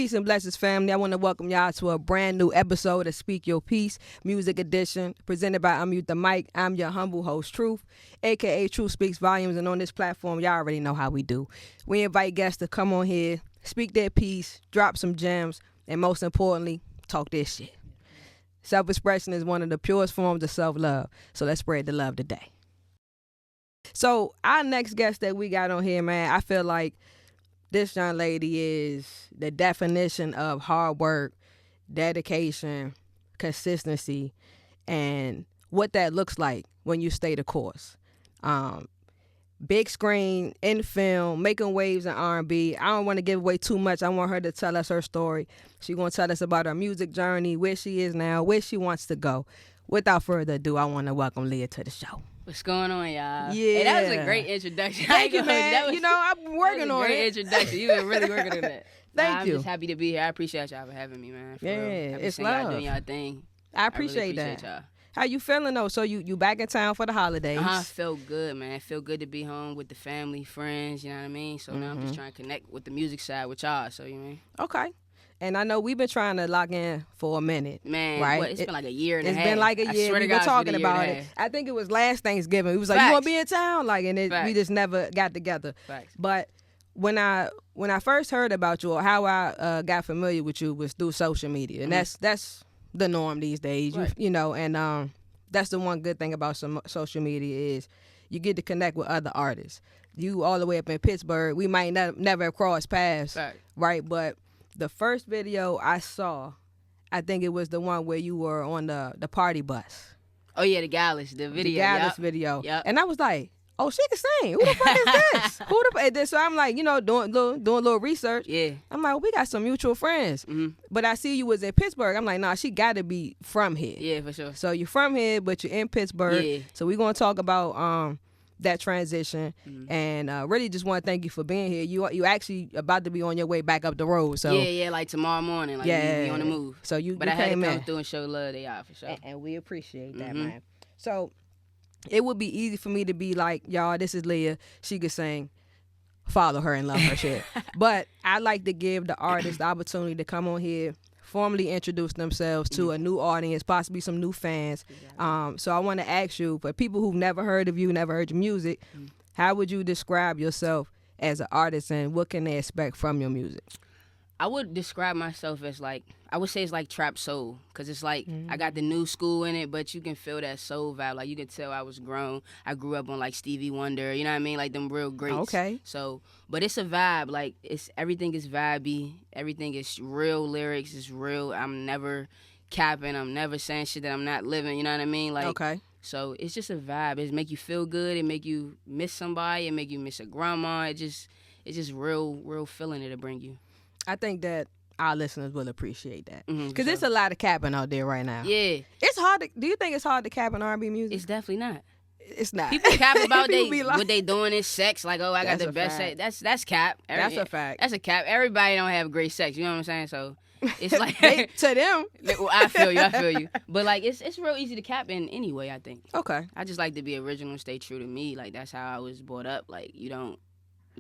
Peace and blessings, family. I want to welcome y'all to a brand new episode of Speak Your Peace, Music Edition, presented by Unmute the Mic. I'm your humble host, Truth, a.k.a. Truth Speaks Volumes. And on this platform, y'all already know how we do. We invite guests to come on here, speak their piece, drop some gems, and most importantly, talk their shit. Self-expression is one of the purest forms of self-love. So let's spread the love today. So our next guest that we got on here, man, I feel like this young lady is the definition of hard work, dedication, consistency, and what that looks like when you stay the course. Big screen, in film, making waves in R&B. I don't want to give away too much. I want her to tell us her story. She's going to tell us about her music journey, where she is now, where she wants to go. Without further ado, I want to welcome Leah to the show. What's going on, y'all? Yeah. Hey, that was a great introduction. Thank you, man. I've been working on it. Great introduction. You've been really working on that. Thank you. I'm just happy to be here. I appreciate y'all for having me, man. Yeah, it's love. Y'all doing y'all thing. I appreciate that. Y'all. How you feeling, though? So you back in town for the holidays? I feel good, man. I feel good to be home with the family, friends, you know what I mean? So now I'm just trying to connect with the music side with y'all, so you know what I mean? Okay. And I know we've been trying to lock in for a minute. Man, right? It's been like a year and a half. It's been like a year. We've been talking about it. I think it was last Thanksgiving. It was like, Facts. you want to be in town? We just never got together. Facts. But when I first heard about you, or how I got familiar with you, was through social media. And that's the norm these days. Right. And that's the one good thing about some social media is you get to connect with other artists. You all the way up in Pittsburgh, we might never have crossed paths, Facts. right? But the first video I saw, I think it was the one where you were on the party bus. Oh, yeah, the Gallus, the video. The Gallus video. Yep. And I was like, oh, she can sing. Who the fuck is this? So I'm like, doing a little research. Yeah. I'm like, well, we got some mutual friends. Mm-hmm. But I see you was in Pittsburgh. I'm like, nah, she got to be from here. Yeah, for sure. So you're from here, but you're in Pittsburgh. Yeah. So we're going to talk about that transition. And really just want to thank you for being here. You actually about to be on your way back up the road. So Yeah, like tomorrow morning. Like, we on the move. So But you I had to came come in. through and show love to y'all, for sure. And we appreciate that, man. So it would be easy for me to be like, y'all, this is Leah. She could sing. Follow her and love her shit. But I like to give the artist the opportunity to come on here, formally introduce themselves to a new audience, possibly some new fans. So I want to ask you, for people who've never heard of you, never heard your music, how would you describe yourself as an artist, and what can they expect from your music? I would describe myself as I would say it's like trap soul, because it's like I got the new school in it, but you can feel that soul vibe. Like, you can tell I was grown. I grew up on like Stevie Wonder, you know what I mean? Like them real greats. Okay. So, but it's a vibe. Like, everything is vibey. Everything is real lyrics. It's real. I'm never capping. I'm never saying shit that I'm not living. You know what I mean? Like, okay. So it's just a vibe. It make you feel good. It make you miss somebody. It make you miss a grandma. It's just real feeling it'll bring you. I think that our listeners will appreciate that. Because sure. there's a lot of capping out there right now. Yeah. It's hard do you think it's hard to cap in R&B music? It's definitely not. It's not. People cap about People what they doing is sex. Like, oh, I got That's the a best fact. sex. That's cap. That's a fact. That's a cap. Everybody don't have great sex. You know what I'm saying? So it's like to them. Well, I feel you. But like, it's real easy to cap in anyway, I think. Okay. I just like to be original, stay true to me. Like, that's how I was brought up. Like, you don't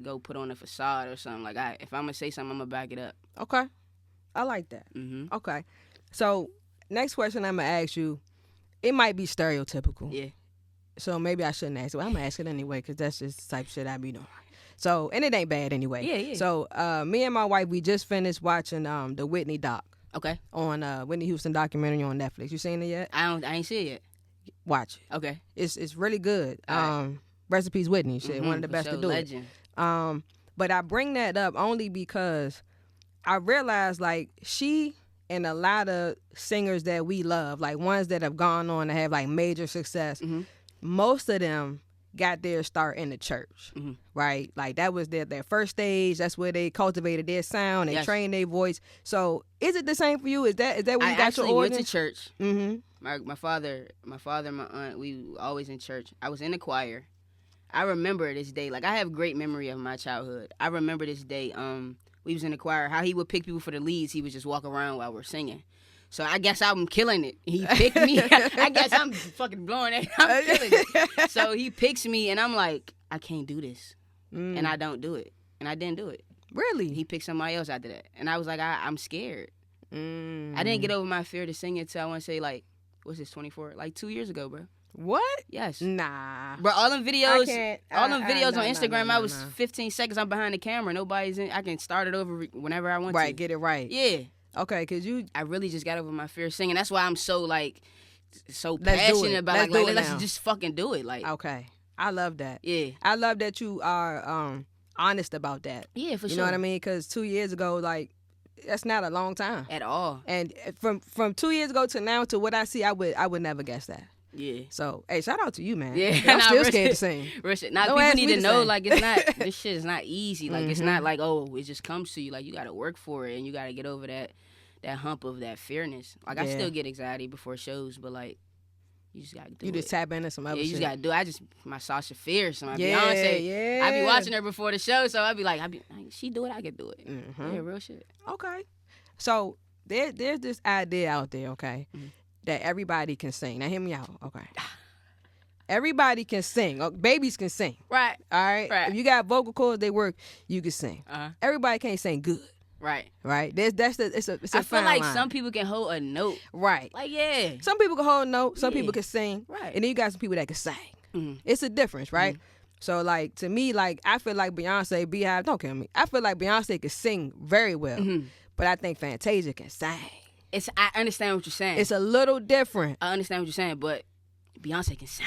go put on a facade or something. Like, if I'm gonna say something, I'm gonna back it up. Okay. I like that. Okay. So next question I'm gonna ask you, it might be stereotypical. Yeah. So maybe I shouldn't ask it. Well, I'm gonna ask it anyway, because that's just the type of shit I be doing. So, and it ain't bad anyway. Yeah. So me and my wife, we just finished watching the Whitney doc. Okay. On Whitney Houston documentary on Netflix. You seen it yet? I ain't see it yet. Watch it. Okay. It's really good. Right. Recipes Whitney, shit, one of the best to do legend. it. But I bring that up only because I realized, like, she and a lot of singers that we love, like ones that have gone on to have like major success, most of them got their start in the church, right? Like, that was their first stage. That's where they cultivated their sound and trained their voice. So is it the same for you? Is that where you got your origin? I actually went to church. Mm-hmm. My father, my aunt, we were always in church. I was in the choir. I remember this day. Like, I have great memory of my childhood. I remember this day. We was in the choir. How he would pick people for the leads. He would just walk around while we're singing. So I guess I'm killing it. He picked me. I guess I'm fucking blowing it. I'm killing it. So he picks me, and I'm like, I can't do this. And I don't do it. And I didn't do it. Really? He picked somebody else after that. And I was like, I'm scared. Mm. I didn't get over my fear to sing until I want to say, like, what's this, 24? Like 2 years ago, bro. What? Yes. Nah. Bro, all them videos, on nah, Instagram, I was nah. 15 seconds, I'm behind the camera. Nobody's in. I can start it over whenever I want to. Right, get it right. Yeah. Okay, because I really just got over my fear of singing. That's why I'm so, like, so Let's do passionate it. about Let's let's just fucking do it. Like, okay. I love that. Yeah. I love that you are honest about that. Yeah, for sure. You know what I mean? Because 2 years ago, like, that's not a long time. At all. And from 2 years ago to now to what I see, I would never guess that. Yeah. So, hey, shout out to you, man. Yeah. I'm still scared to sing. Now, Don't people ask need me to to know, sing. like, it's not, this shit is not easy. Like, it's not Mhm. like, oh, it just comes to you. Like, you got to work for it, and you got to get over that hump of that fearness. Like, I Yeah. still get anxiety before shows, but, like, you just got to do it. You just tap into some other Yeah, you shit. just got to do it. my Sasha Fierce, my Yeah, Beyonce. yeah. I be watching her before the show, so I be like, she do it, I can do it. Mhm. Yeah, real shit. Okay. So there's this idea out there, okay, Mhm. that everybody can sing. Now hear me out, okay. Everybody can sing. Babies can sing. Right. All right. Right. If you got vocal cords, they work. You can sing. Uh-huh. Everybody can't sing good. Right. Right. It's a I feel fine like line. some people can hold a note. Right. Like, yeah. Some people can hold a note. Some Yeah. people can sing. Right. And then you got some people that can sing. Mhm. It's a difference, right? So, like, to me, like, I feel like Beyonce, Beehive, don't kill me. I feel like Beyonce can sing very well. Mhm. But I think Fantasia can sing. I understand what you're saying. It's a little different. I understand what you're saying, but Beyonce can sing.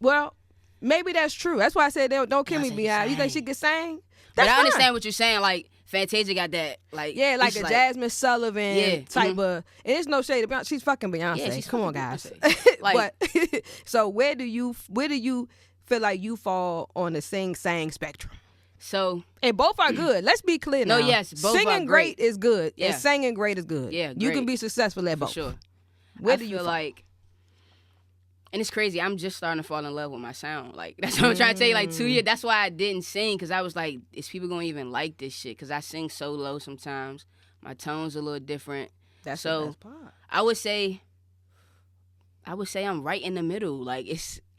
Well, maybe that's true. That's why I said don't kill me, Beyonce Beehive. You think sang. she can sing? But That's I fine. understand what you're saying. Like, Fantasia got that, like... Yeah, like it's a Jasmine Sullivan Yeah, type mhm. of... And it's no shade to Beyonce. She's fucking Beyonce. Yeah, she's Come on, fucking guys. Beyonce. Like- but, so where do you feel like you fall on the sing-sang spectrum? So, And both are good. Let's be clear now. No, yes, both Singing are great. is good. Yeah. And singing great is good. Yeah, You can great. be successful at for both. sure. Where I do you feel fall? like... And it's crazy. I'm just starting to fall in love with my sound. Like, that's what I'm trying to tell you. Like, 2 years. That's why I didn't sing, because I was like, is people going to even like this shit? Because I sing so low sometimes. My tone's a little different. That's so, the best part. I would say I'm right in the middle. Like,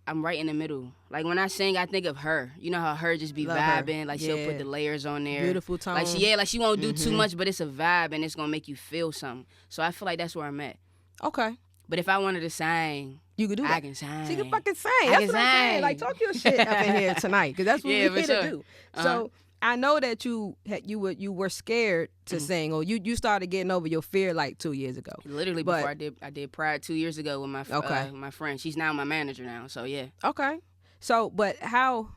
I'm right in the middle. Like, when I sing, I think of her. You know how her just be Love her. vibing. Like, she'll Yeah. put the layers on there. Beautiful tone. Like, she won't do too much, but it's a vibe, and it's going to make you feel something. So I feel like that's where I'm at. Okay. But if I wanted to sing, You can do that. I can sing. She can fucking sing. I That's can what I'm saying. sing. Like, talk your shit up in here tonight, because that's what Yeah, we're for here to sure. do. Uh-huh. So I know that you were scared to sing, or you started getting over your fear like 2 years ago. Literally But- before I did Pride 2 years ago with Okay. my friend. She's now my manager now. So yeah. Okay. So, but how?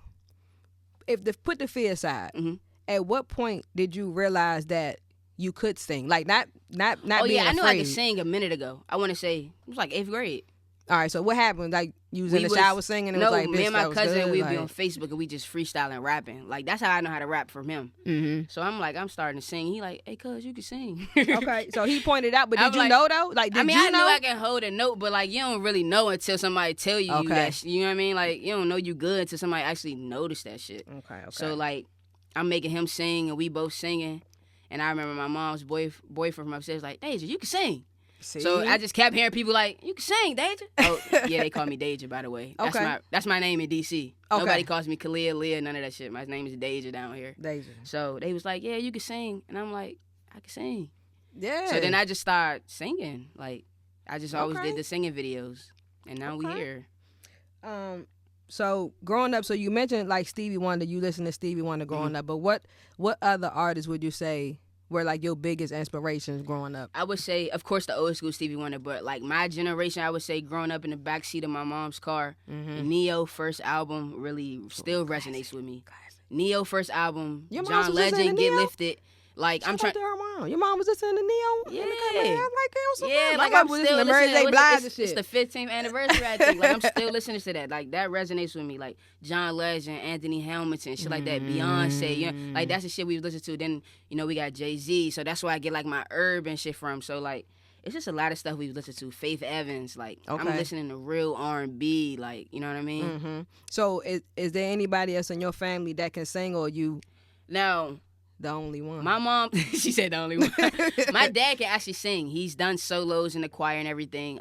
Put the fear aside. Mhm. At what point did you realize that you could sing? Like not Oh being yeah, I knew I afraid. could sing a minute ago. I want to say it was like 8th grade. All right. So what happened? Like you was in We the was- shower singing, and it No, was like, me bitch, and my that was cousin, good? we'd like, be on Facebook and we just freestyling rapping. Like, that's how I know how to rap from him. Mm-hmm. So I'm starting to sing. He like, hey, cuz, you can sing. Okay. So he pointed out, but I'm did you like- know though? Like, did I mean, you I know? knew I can hold a note, but like, you don't really know until somebody tell you Okay. that. You know what I mean? Like, you don't know you good until somebody actually notice that shit. Okay. So like, I'm making him sing and we both singing. And I remember my mom's boyfriend from upstairs was like, Deja, you can sing. See? So I just kept hearing people like, you can sing, Deja. Oh, yeah, they call me Deja, by the way. Okay. That's my name in D.C. Okay. Nobody calls me Kalia, Leah, none of that shit. My name is Deja down here. Deja. So they was like, yeah, you can sing. And I'm like, I can sing. Yeah. So then I just started singing. Like, I just always Okay. did the singing videos. And now we Okay. here. So growing up, so you mentioned like Stevie Wonder, you listen to Stevie Wonder growing up, but what other artists would you say were like your biggest inspirations growing up? I would say, of course, the old school Stevie Wonder, but like my generation, I would say growing up in the backseat of my mom's car, Neo first album really still resonates with me. Neo first album, Your mom John was listening Legend, to Get Neo? Lifted. Like, I'm Shout trying. out to her mom. Your mom was listening to Neo? Yeah. In the car, man. I'm like, damn, what's up? Yeah, My like mom I'm was still listening to Mary listening. J. Blige and It's shit. the 15th anniversary, I think. Like, I'm still listening to that. Like, that resonates with me. Like, John Legend, Anthony Hamilton, shit like that. Beyonce, you know, like that's the shit we listen to. Then, you know, we got Jay-Z, so that's where I get like my urban shit from. So like, it's just a lot of stuff we've listened to. Faith Evans, like I'm Okay. listening to real R&B, like, you know what I mean? So is there anybody else in your family that can sing, or you Now, the only one? my mom, she said the only one. My dad can actually sing. He's done solos in the choir and everything.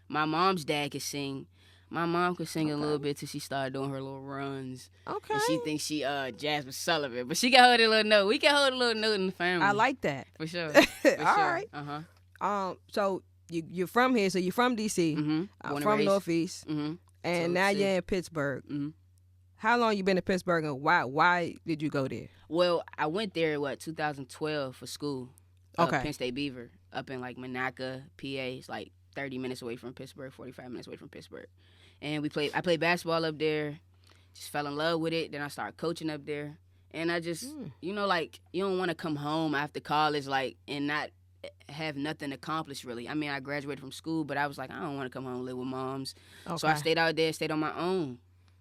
My mom's dad can sing. My mom could sing a little bit till she started doing her little runs. Okay. And she thinks she Jasmine Sullivan, but she can hold a little note. We can hold a little note in the family. I like that. For sure. All right. So you're from here, so you're from DC. Mm-hmm. From Northeast, Mm-hmm. and now you're in Pittsburgh. Mm-hmm. How long you been in Pittsburgh, and why did you go there? Well, I went there 2012 for school. Okay. Penn State Beaver up in like Monaca, PA. It's like 30 minutes away from Pittsburgh, 45 minutes away from Pittsburgh. And I played basketball up there. Just fell in love with it. Then I started coaching up there. And I just, like, you don't want to come home after college, like, and not have nothing accomplished, really. I mean, I graduated from school, but I was like, I don't want to come home and live with moms. Okay. So I stayed out there, stayed on my own.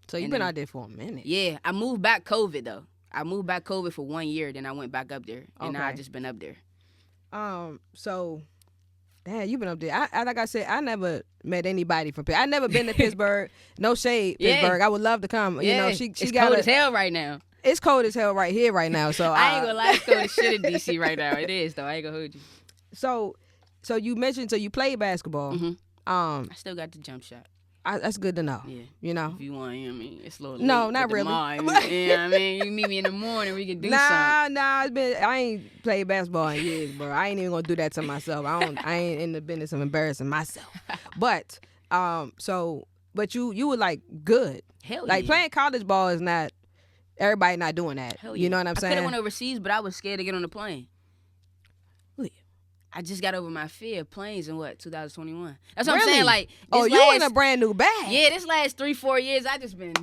So you've been out there for a minute. Yeah. I moved back COVID, though. I moved back COVID for 1 year, then I went back up there. And now I just been up there. So, damn, you've been up there. I like I said, I never met anybody from Pittsburgh. I never been to Pittsburgh. No shade, Pittsburgh. I would love to come. Yeah. You know, she it's got cold as hell right now. It's cold as hell right here right now. So I ain't gonna lie, it's cold as shit in DC right now. It is though. I ain't gonna hold you. So you mentioned you played basketball. Mm-hmm. I still got the jump shot. that's good to know. Yeah. You know. If you want, you know what I mean? It's a little No, late, not really. Tomorrow, you know what I mean? You meet me in the morning, we can do something. Nah, I ain't played basketball in years, bro. I ain't even gonna do that to myself. I ain't in the business of embarrassing myself. But but you were like good. Hell like yeah. Playing college ball is not everybody not doing that. Hell You know what I'm saying? I could have went overseas, but I was scared to get on the plane. I just got over my fear of planes in 2021. That's what I'm saying. Like, you in a brand new bag. Yeah, this last 3-4 years, I just been.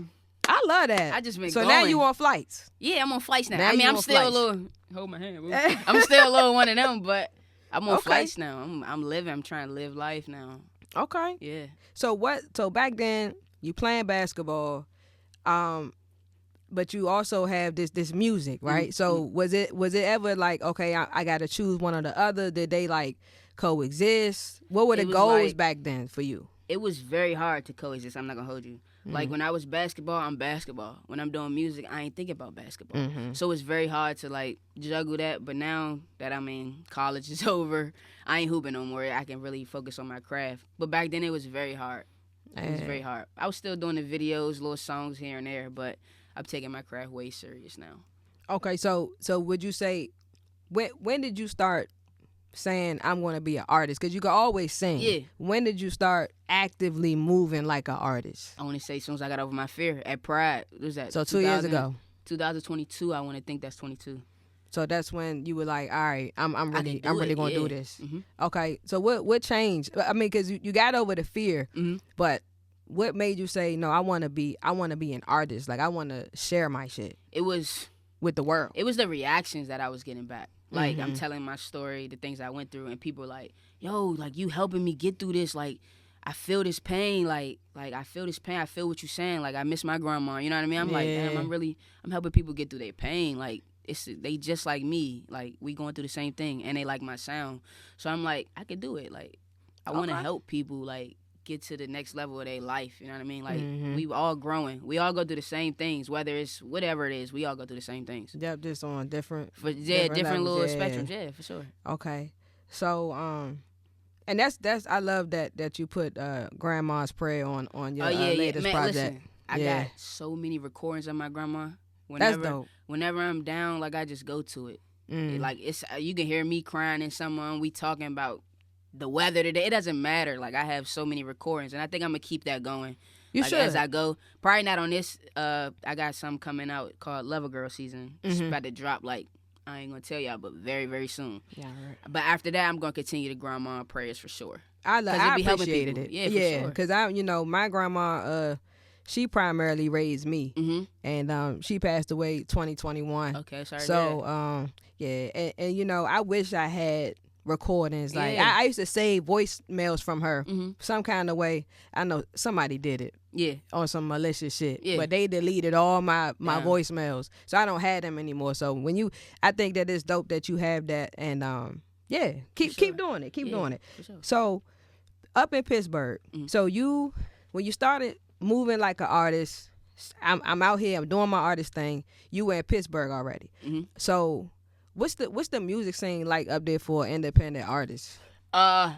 I love that. I just been. So going. now you on flights. Yeah, I'm on flights now. Now I mean, I'm still flights. a little. Hold my hand. Boo. I'm still a little one of them, but I'm on flights now. I'm living. I'm trying to live life now. Okay. Yeah. So back then you playing basketball, but you also have this music, right? Mm-hmm. So was it ever like, okay, I got to choose one or the other? Did they like coexist? What were the goals back then for you? It was very hard to coexist. I'm not gonna hold you. Mm-hmm. Like when I was basketball, I'm basketball. When I'm doing music, I ain't thinking about basketball. Mm-hmm. So it's very hard to like juggle that. But now that I'm in college is over, I ain't hooping no more. I can really focus on my craft. But back then it was very hard. It was very hard. I was still doing the videos, little songs here and there, but I'm taking my craft way serious now. Okay, so would you say when did you start saying I'm going to be an artist? Because you can always sing. Yeah. When did you start actively moving like an artist? I want to say as soon as I got over my fear at Pride. What was that? So 2 years ago. 2022. I want to think that's 22. So that's when you were like, all right, I'm really going to do this. Mm-hmm. Okay. So what changed? I mean, because you got over the fear, but what made you say, no, I want to be an artist. Like I want to share my shit. It was with the world. It was the reactions that I was getting back. Like I'm telling my story, the things I went through, and people like, yo, like you helping me get through this. Like I feel this pain. Like I feel this pain. I feel what you're saying. Like I miss my grandma. You know what I mean? I'm like, damn, I'm helping people get through their pain. Like they just like me. Like we going through the same thing, and they like my sound. So I'm like, I could do it. Like I want to help people. Like get to the next level of their life. You know what I mean? Like we all growing. We all go through the same things. Whether it's whatever it is, we all go through the same things. Yep, just on different different little levels, spectrums. Yeah, for sure. Okay, so and that's I love that you put Grandma's Prayer on your latest man, project. Listen, I got so many recordings of my grandma. That's dope. Whenever I'm down, like I just go to it. Like it's you can hear me crying and someone we talking about the weather today. It doesn't matter. Like I have so many recordings, and I think I'm gonna keep that going. You like, should. As I go. Probably not on this. I got some coming out called Lover Girl Season. It's about to drop. Like I ain't gonna tell y'all, but very very soon. Yeah. Right. But after that, I'm gonna continue the grandma prayers for sure. I appreciated it. Yeah, for sure. Because my grandma. She primarily raised me, and she passed away 2021. Okay, sorry. So, and I wish I had recordings. Like I used to save voicemails from her some kind of way. I know somebody did it. Yeah. On some malicious shit. Yeah. But they deleted all my voicemails, so I don't have them anymore. So I think that it's dope that you have that, and keep doing it. Keep doing it. For sure. So, up in Pittsburgh, so when you started moving like an artist, I'm out here, I'm doing my artist thing. You were in Pittsburgh already. So what's the music scene like up there for independent artists? I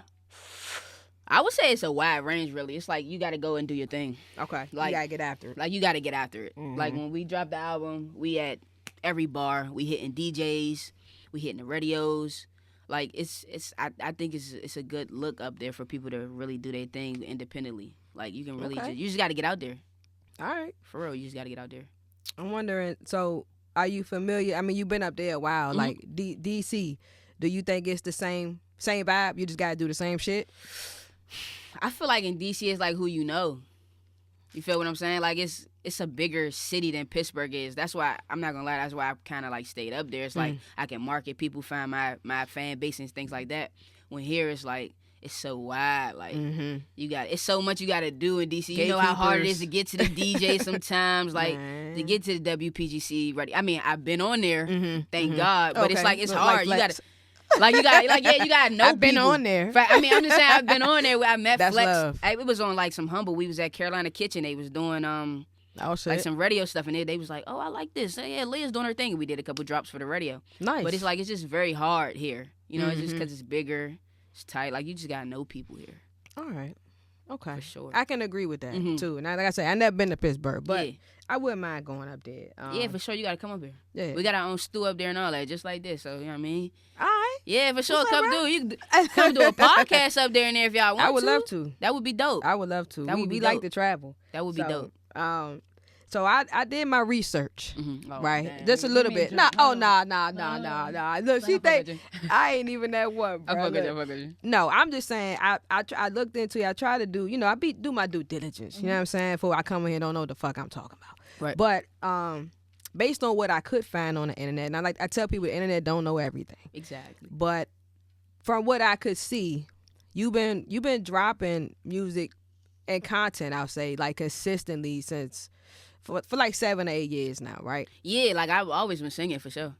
I would say it's a wide range, really. It's like you got to go and do your thing. Okay. Like, you gotta get after it. Like, you got to get after it. Mm-hmm. Like, when we dropped the album, we at every bar. We hitting DJs. We hitting the radios. Like, I think it's a good look up there for people to really do their thing independently. Like, you can really you just got to get out there. All right. For real, you just got to get out there. I'm wondering, so are you familiar? I mean, you've been up there a while. Mm-hmm. Like, DC, do you think it's the same vibe? You just got to do the same shit? I feel like in DC, it's like who you know. You feel what I'm saying? Like, it's a bigger city than Pittsburgh is. That's why, I'm not going to lie, that's why I kind of, like, stayed up there. It's like I can market, people find my fan base and things like that. When here, it's like, it's so wide. Like, it's so much you got to do in DC. You know how hard it is to get to the DJ sometimes. Like, to get to the WPGC. Right? I mean, I've been on there, thank God. But it's like, it's hard. You got to. You got to know I've been people. on there. I mean, I'm just saying, I've been on there. I met That's Flex. love. It was on, like, some Humble. We was at Carolina Kitchen. They was doing, oh, shit. like, some radio stuff. And they was like, oh, I like this. Yeah, Leah's doing her thing. And we did a couple drops for the radio. Nice. But it's like, it's just very hard here. You know, it's just because it's bigger. It's tight. Like, you just got to know people here. All right. Okay. For sure. I can agree with that, too. And like I said, I never been to Pittsburgh, but Yeah. I wouldn't mind going up there. Yeah, for sure. You got to come up here. Yeah. We got our own stew up there and all that, just like this. So, you know what I mean? All right. Yeah, for sure. What's Come up, do. You can come do a podcast up there and there if y'all want to. I would love to. That would be dope. I would love to. That would be we like dope. to travel. That would be dope. So I did my research, Oh, right? damn. Just a You little mean bit. to- Nah. no. Nah. Look, she think I ain't even that one, bro. I fuck with you. No, I'm just saying. I looked into it. I try to do. You know, do my due diligence. You know what I'm saying? Before I come in here, don't know what the fuck I'm talking about. Right. But based on what I could find on the internet, and I tell people the internet don't know everything. Exactly. But from what I could see, you've been dropping music and content, I'll say, like consistently since for like 7 or 8 years now, right? Yeah, like I've always been singing for sure.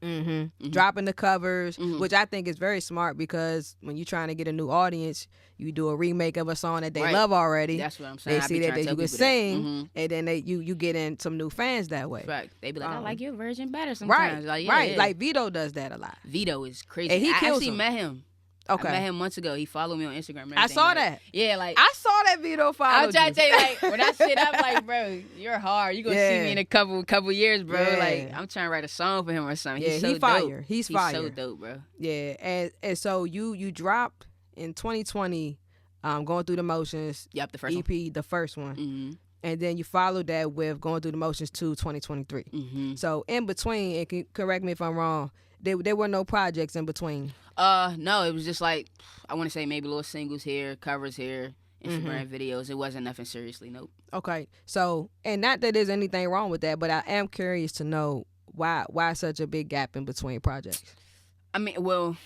Dropping the covers, which I think is very smart because when you're trying to get a new audience, you do a remake of a song that they love already. That's what I'm saying. They see that you can sing, and then you get in some new fans that way. Right. They be like, I like your version better sometimes. Right, Like, yeah. Like Vito does that a lot. Vito is crazy. And he I kills actually him. met him. Okay. I met him months ago. He followed me on Instagram. And I everything. saw Like, that. Yeah, like I saw that Vito follow. I'm trying to tell you, like, when I sit up, like, bro, you're hard. You gonna see me in a couple years, bro. Yeah. Like, I'm trying to write a song for him or something. Yeah, He's so he fire. dope. He's so fire. dope, bro. Yeah, and so you dropped in 2020, Going Through the Motions. Yep, the first EP, one. the first one. Mm-hmm. And then you followed that with Going Through the Motions 2, 2023. Mm-hmm. So in between, and correct me if I'm wrong, there were no projects in between. No, it was just like, I want to say maybe little singles here, covers here, Instagram videos. It wasn't nothing seriously, nope. Okay, so, and not that there's anything wrong with that, but I am curious to know why such a big gap in between projects. I mean, well,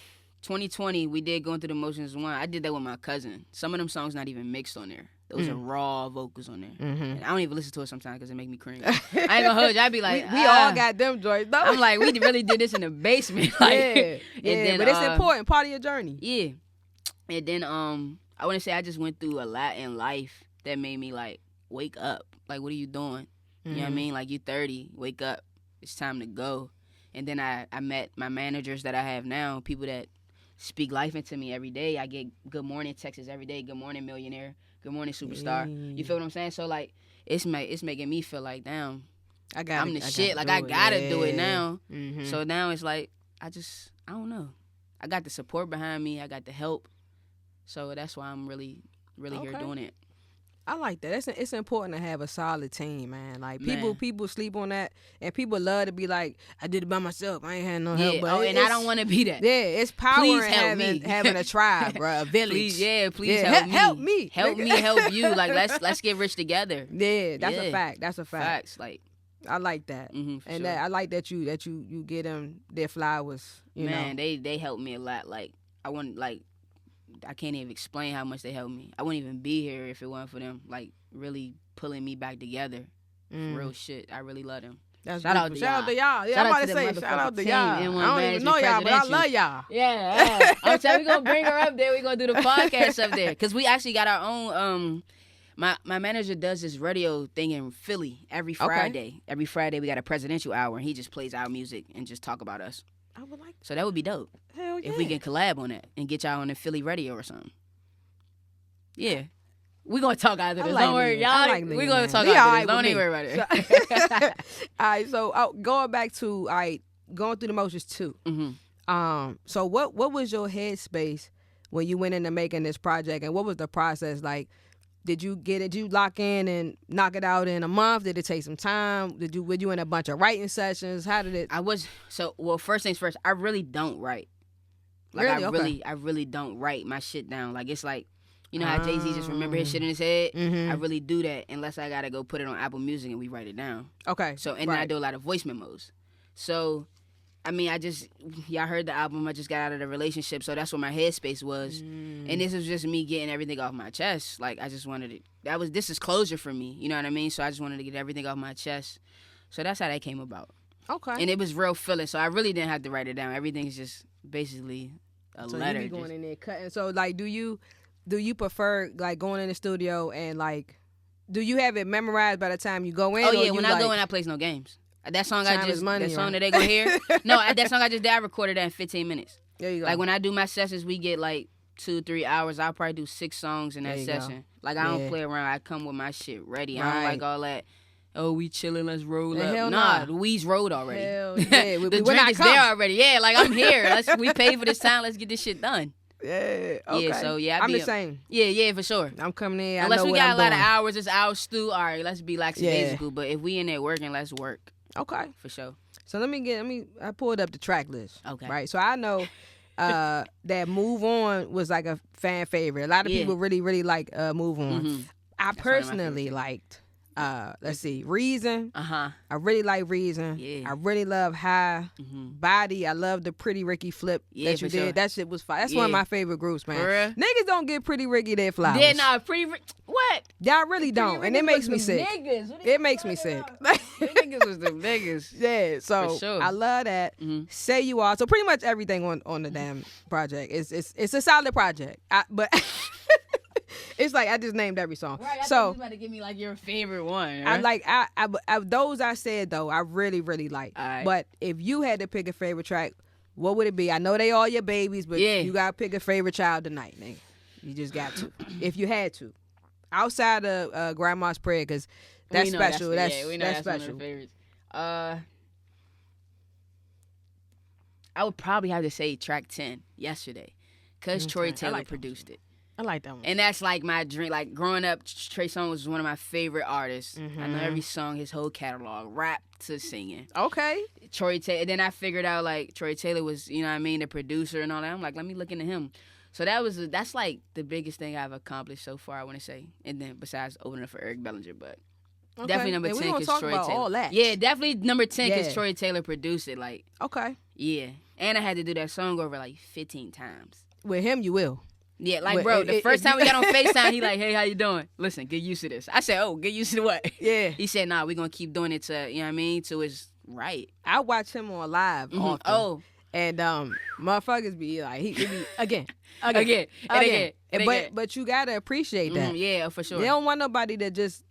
2020, we did Going Through the Motions 1. I did that with my cousin. Some of them songs not even mixed on there. Those are raw vocals on there. And I don't even listen to it sometimes because it make me cringe. I ain't gonna hold you. I be like, we all got them joints, though. I'm like, we really did this in the basement. Like, yeah, then, but it's important, part of your journey. Yeah. And then I want to say I just went through a lot in life that made me like, wake up. Like, what are you doing? You know what I mean? Like, you 30, wake up. It's time to go. And then I met my managers that I have now, people that speak life into me every day. I get good morning texts every day. Good morning, millionaire. Good morning, superstar. You feel what I'm saying? So, like, it's making me feel like, damn, I'm the shit. Like, I gotta do it now. So now it's like, I don't know. I got the support behind me. I got the help. So that's why I'm really here doing it. I like that. It's important to have a solid team, man. Like Man. people sleep on that, and people love to be like, I did it by myself. I ain't had no help. But and I don't want to be that. Yeah, it's power Please in help me. having a tribe, bro, a village. Please help me. Help me. Help me, help you. Like, let's get rich together. Yeah, that's a fact. That's a fact. Facts, like. I like that, and sure. That I like that you get them their flowers. Man, they helped me a lot. Like, I can't even explain how much they helped me. I wouldn't even be here if it wasn't for them. Like, really pulling me back together. For real shit. I really love them. Shout out to y'all. Yeah, I'm about to say shout out to y'all. I don't even know y'all, but I love y'all. Yeah. I'm saying we're gonna bring her up there. We're gonna do the podcast up there because we actually got our own. My manager does this radio thing in Philly every Friday. Okay. Every Friday we got a presidential hour, and he just plays our music and just talk about us. I would like. So that would be dope. Hell yeah. If we can collab on that and get y'all on the Philly radio or something. Yeah. We're going to talk after this. like Don't worry. Leah. Y'all, I like we're Leah, going man. to talk Leah after all this. right Don't with even me. worry about it. All right, so going back to going through the motions too. Mm-hmm. So what was your headspace when you went into making this project, and what was the process like? Did you lock in and knock it out in a month? Did it take some time? Were you in a bunch of writing sessions? How did it? First things first, I really don't write. Like Really? I really don't write my shit down. Like it's like, you know how Jay-Z just remember his shit in his head? Mm-hmm. I really do that unless I gotta go put it on Apple Music and we write it down. Okay. So then I do a lot of voice memos. So I mean, y'all heard the album. I just got out of the relationship, so that's what my headspace was. And this was just me getting everything off my chest. Like, I just wanted it. This is closure for me. You know what I mean? So I just wanted to get everything off my chest. So that's how that came about. Okay. And it was real feeling, so I really didn't have to write it down. Everything's just basically a letter. So you be going in there cutting. So, like, do you prefer, like, going in the studio and, like, do you have it memorized by the time you go in? Oh, yeah. When I go in, I play no games. That song that they gonna hear. No, that song I just did, I recorded that in 15 minutes. There you go. Like when I do my sessions, we get like 2-3 hours. I'll probably do 6 songs in that session. Like I don't play around. I come with my shit ready. I don't like all that. Oh, we chilling. Let's roll up. Hell nah, Louise rolled already. Hell yeah. The drink is there already. Yeah, like I'm here. We paid for this time. Let's get this shit done. Yeah. Okay. Yeah. So yeah, I'm the same. Yeah, for sure. I'm coming in. Unless I know we what got I'm a lot doing. of hours, it's our stew. All right, let's be lackadaisical. But if we in there working, let's work. Okay. For sure. So I pulled up the track list. Okay. Right. So I know that Move On was like a fan favorite. A lot of people really, really like Move On. Mm-hmm. I personally liked let's see, Reason. Uh-huh. I really like Reason. Yeah. I really love High. Mm-hmm. Body. I love the Pretty Ricky flip that you did. Sure. That shit was fire. That's one of my favorite groups, man. For real? Niggas don't get Pretty Ricky their flowers. Yeah, nah, what? Y'all really don't, and it makes me sick. It makes me sick. Niggas was the niggas. Yeah, so For sure. I love that. Mm-hmm. Say You Are. So pretty much everything on the damn project. It's a solid project. But it's like I just named every song. Right, I so thought you was about to give me like your favorite one. Right? I those I said though I really really like. Right. But if you had to pick a favorite track, what would it be? I know they all your babies, but you gotta pick a favorite child tonight, nigga. You just got to. If you had to, outside of Grandma's Prayer, because that's special. That's that's special. One of the favorites. I would probably have to say track 10, Yesterday, because Troy Taylor produced it. I like that one. And that's like my dream. Like growing up, Trey Songz was one of my favorite artists. Mm-hmm. I know every song, his whole catalog, rap to singing. Okay. Troy Taylor. Then I figured out like Troy Taylor was, you know what I mean, the producer and all that. I'm like, let me look into him. So that's like the biggest thing I've accomplished so far, I want to say. And then besides opening up for Eric Bellinger, but definitely number 10 because Troy Taylor. All that. Yeah, definitely number 10 because Troy Taylor produced it. Like, okay. Yeah, and I had to do that song over like 15 times. With him, you will. Yeah, like, bro, the first time we got on FaceTime, he like, hey, how you doing? Listen, get used to this. I said, oh, get used to what? Yeah. He said, nah, we're going to keep doing it to, you know what I mean, to it's right. I watch him on live often. Oh. And motherfuckers be like, he be, again. But you got to appreciate that. Yeah, for sure. They don't want nobody to just,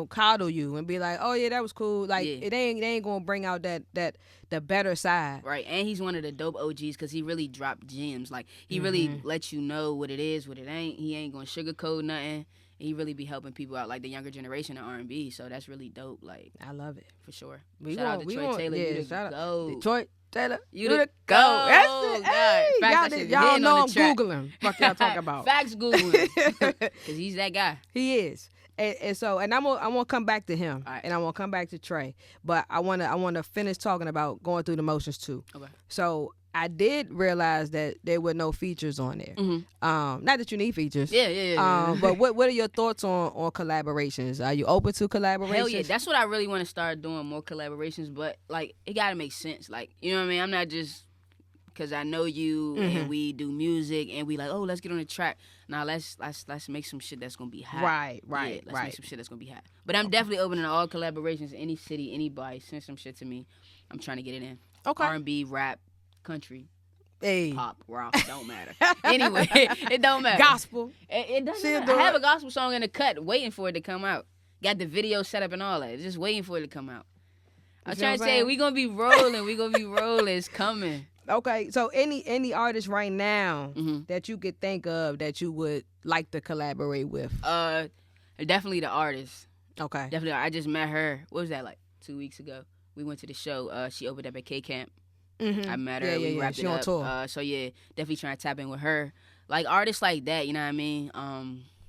coddle you and be like, oh, yeah, that was cool. Like, it ain't going to bring out the better side. Right, and he's one of the dope OGs because he really dropped gems. Like, he really lets you know what it is, what it ain't. He ain't going to sugarcoat nothing. He really be helping people out, like the younger generation of R&B. So that's really dope. Like, I love it. For sure. Shout out to Troy Taylor. You the GOAT. Detroit Taylor, you the GOAT. That's it. Hey, y'all know I'm Googling. Fuck y'all talking about. Facts Googling. Because he's that guy. He is. And so I'm gonna come back to him, and I'm gonna come back to Trey, but I wanna finish talking about going through the motions too. Okay. So I did realize that there were no features on there. Not that you need features. Yeah. But what are your thoughts on collaborations? Are you open to collaborations? Hell yeah, that's what I really want to start doing, more collaborations. But like, it gotta make sense. Like, you know what I mean? I'm not just because I know you and we do music and we like, oh, let's get on the track. Now let's make some shit that's gonna be hot. Right. Yeah, let's make some shit that's gonna be hot. But I'm definitely open to all collaborations. Any city, anybody, send some shit to me. I'm trying to get it in. Okay. R&B, rap, country, hey, pop, rock, don't matter. Anyway, it don't matter. Gospel. It doesn't matter. I have a gospel song in the cut, waiting for it to come out. Got the video set up and all that. Just waiting for it to come out. I'm trying to say, we gonna be rolling. It's coming. Okay, so any artist right now Mm-hmm. that you could think of that you would like to collaborate with? Definitely the artist. Okay. Definitely, I just met her. What was that, like 2 weeks ago? We went to the show. She opened up at K Camp. Mm-hmm. I met her. Yeah, We wrapped She it on up. tour. So yeah, definitely trying to tap in with her. Like artists like that, you know what I mean?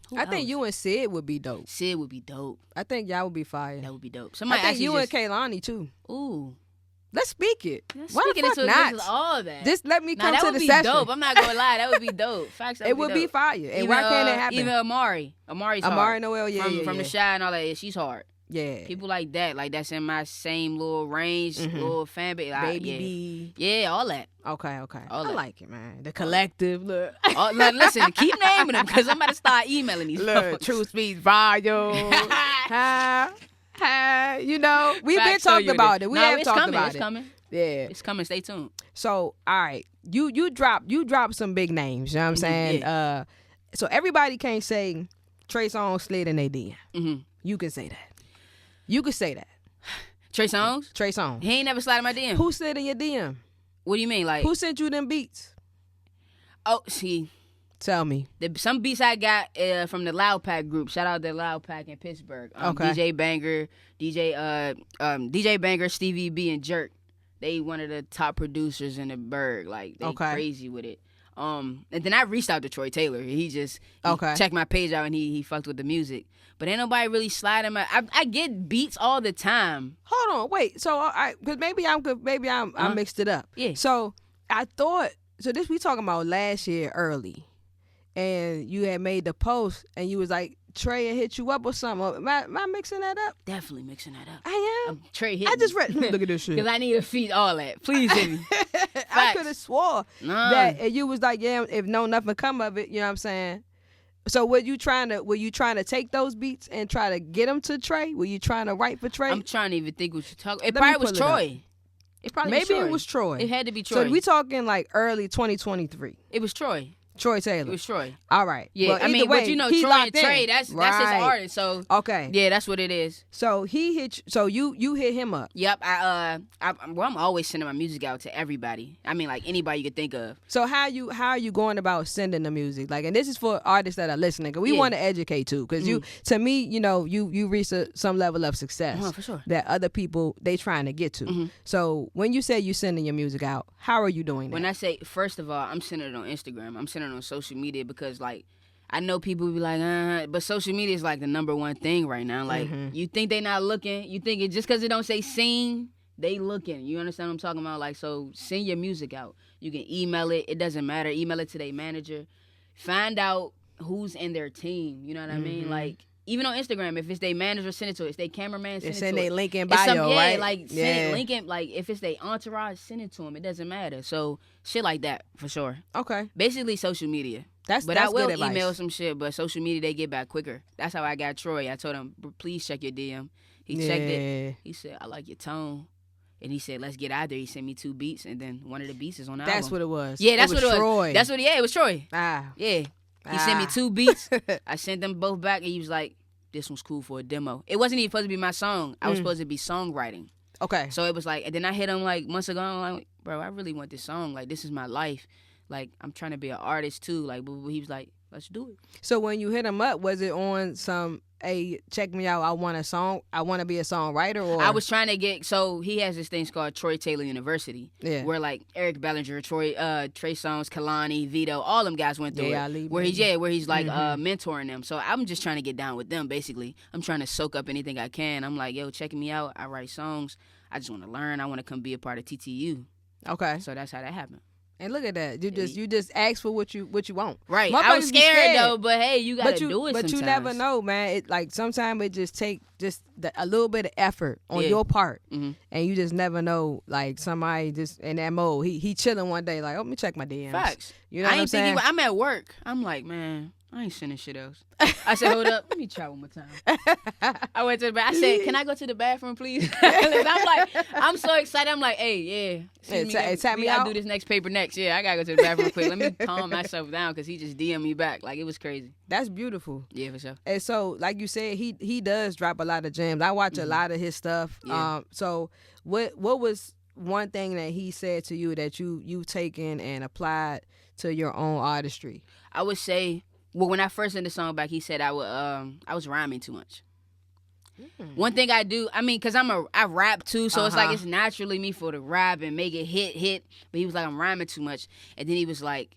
Who I think else? you and Sid would be dope. Sid would be dope. I think y'all would be fire. That would be dope. I Somebody think actually you just, and Kaylani too. ooh. Let's speak it. Let's Why speak the it fuck into not? existence, all that. Just let me come that to would the be session. dope. I'm not gonna lie, that would be dope. Facts. It would be dope. fire. And Even, why can't it happen? Even Amari's Amari hard. Noel, yeah, from yeah. the Shy and all that. Yeah, she's hard. Yeah. People like that, like that's in my same little range, little fan base. Baby yeah. B. Yeah, all that. Okay. All I that. like it, man. The collective, look. Like, listen, keep naming them because I'm about to start emailing these. Look, Truth Speaks Volume. You know, we've been Facts, so talking you about did. it. We No, have it's talked coming. about It's it. coming. Yeah. It's coming. Stay tuned. So, all right, you drop some big names. You know what I'm saying? Yeah. So everybody can't say Trey Songz slid in their DM. Mm-hmm. You can say that. You can say that. Trey Songz? Trey Songz. He ain't never slid in my DM. Who slid in your DM? What do you mean? Like, Who sent you them beats? oh, see, Tell me. some beats I got from the Loud Pack group. Shout out to Loud Pack in Pittsburgh. Okay. DJ Banger, DJ Banger, Stevie B, and Jerk. They one of the top producers in the Berg. Like, they crazy with it. And then I reached out to Troy Taylor. He checked my page out and he fucked with the music. But ain't nobody really sliding my. I get beats all the time. Hold on, wait. So because maybe I mixed it up. Yeah. So I thought this we talking about last year early, and you had made the post and you was like Trey had hit you up or something. Am I mixing that up? Definitely mixing that up. I am. Trey hit I just me. read. Look at this shit. Because I need to feed all that. Please hit me. I could have swore Nah. that and you was like, yeah, if nothing come of it, you know what I'm saying? So were you trying to take those beats and try to get them to Trey? Were you trying to write for Trey? I'm trying to even think what you're talking. It Let me probably was pull it up. Troy. It probably Maybe was Troy. it was Troy. It had to be Troy. So we talking like early 2023. It was Troy. Troy Taylor. It was Troy. All right. Yeah, Well, I mean, either way, but you know, he Troy locked and in. Trey, that's his Right. artist. So Okay. yeah, that's what it is. So he hit. So you hit him up. Yep. I'm always sending my music out to everybody. I mean, like anybody you could think of. So how are you going about sending the music? Like, and this is for artists that are listening, because we Yeah. want to educate too. Because to me, you know, you reach some level of success For sure. that other people they trying to get to. So when you say you sending your music out, how are you doing that? When I say, first of all, I'm sending it on Instagram. I'm sending it on social media because, like, I know people be like, but social media is like the number one thing right now. Like, you think they not looking, you think it just because it don't say sing, they looking. You understand what I'm talking about? Like, so send your music out. You can email it. It doesn't matter. Email it to their manager. Find out who's in their team. You know what I mean? Like, even on Instagram, if it's their manager, send it to it. If they cameraman, send it to send it. their link in It's bio, right? Like send it, link in, like if it's their entourage, send it to them. It doesn't matter. So shit like that for sure. Okay. Basically social media. That's I will good advice. email some shit, but social media they get back quicker. That's how I got Troy. I told him, please check your DM. He checked it. He said, I like your tone. And he said, let's get out there. He sent me 2 beats, and then one of the beats is on the album. That's what it was. Yeah, that's it was what it was. Troy. That's what. Yeah, it was Troy. Ah. Yeah. He sent me 2 beats. I sent them both back, and he was like, this one's cool for a demo. It wasn't even supposed to be my song. I was supposed to be songwriting. Okay. So it was like, and then I hit him like months ago. I'm like, bro, I really want this song. Like, this is my life. Like, I'm trying to be an artist too. Like, but he was like, let's do it. So when you hit him up, was it on some, hey, check me out, I want to be a songwriter? Or I was trying to get, so he has this thing called Troy Taylor University. Yeah. Where like Eric Bellinger, Trey Songz, Kalani, Vito, all them guys went through it. Where he's like mentoring them. So I'm just trying to get down with them basically. I'm trying to soak up anything I can. I'm like, yo, check me out. I write songs. I just want to learn. I want to come be a part of TTU. Okay. So that's how that happened. And look at that. You just ask for what you want. Right. I was scared though, but hey, you gotta do it But sometimes. you never know, man. It like sometimes it just take a little bit of effort on your part. And you just never know, like somebody just in that mode. He chilling one day like, oh, let me check my DMs. Facts. You know what I'm saying? I'm at work. I'm like, man, I ain't sending shit else. I said, hold up, let me try one more time. I went to the bathroom. I said, can I go to the bathroom, please? I'm so excited. I'm like, hey, yeah. Tap me out. I do this next paper next. Yeah, I gotta go to the bathroom quick. Let me calm myself down because he just DM'd me back. Like, it was crazy. That's beautiful. Yeah, for sure. And so, like you said, he does drop a lot of gems. I watch a lot of his stuff. Yeah. So what was one thing that he said to you that you taken and applied to your own artistry? I would say, well, when I first sent the song back, he said I was rhyming too much. One thing I do, I mean, because I rap too, so it's like it's naturally me for the rap and make it hit. But he was like, I'm rhyming too much. And then he was like,